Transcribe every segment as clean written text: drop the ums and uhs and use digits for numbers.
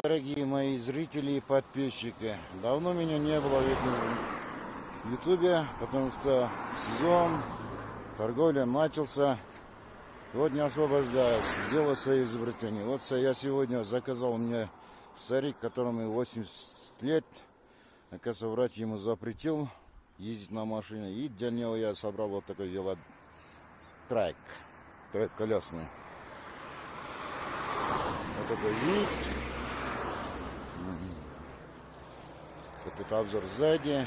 Дорогие мои зрители и подписчики, давно меня не было в ютубе, потому что сезон торговли начался. Вот не освобождаюсь, делаю свои изобретения. Вот я сегодня заказал мне старик, которому 80 лет. Оказывается, врач ему запретил ездить на машине. И для него я собрал вот такой велотрек, трек-колесный. Вот это вид. Вот это обзор сзади.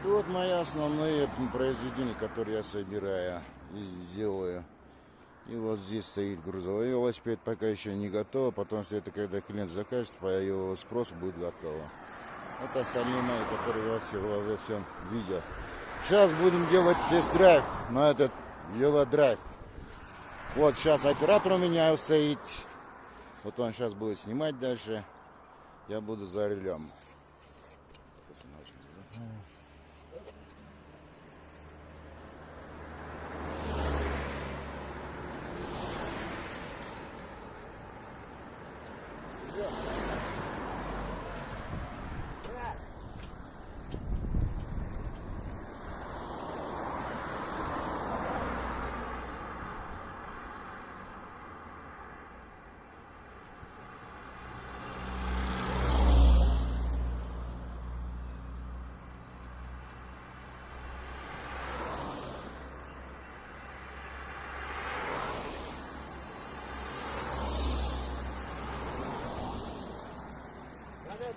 И вот мои основные произведения, которые я собираю и делаю. И вот здесь стоит грузовой велосипед, пока еще не готово. Потом, если это когда клиент закажет, по его спросу будет готово. Это остальные мои, которые я во всем видео. Сейчас будем делать тест-драйв на этот велодрайв. Вот сейчас оператор у меня стоит. Вот он сейчас будет снимать дальше. Я буду за рулем.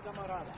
Камарада.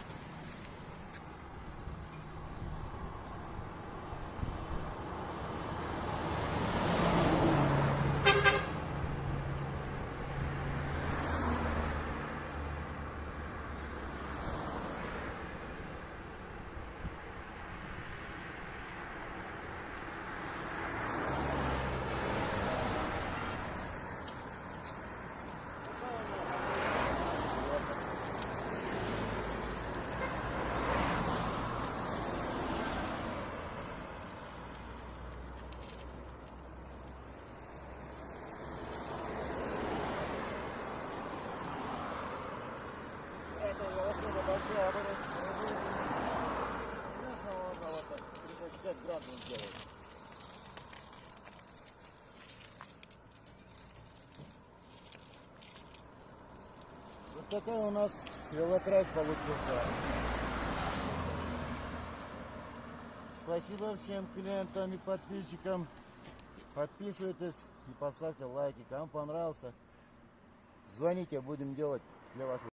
Большая, вот так 360 градусов делает. Вот такой у нас велотрек получился. Спасибо всем клиентам и подписчикам. Подписывайтесь и поставьте лайки. Кому понравился, звоните, будем делать для вас.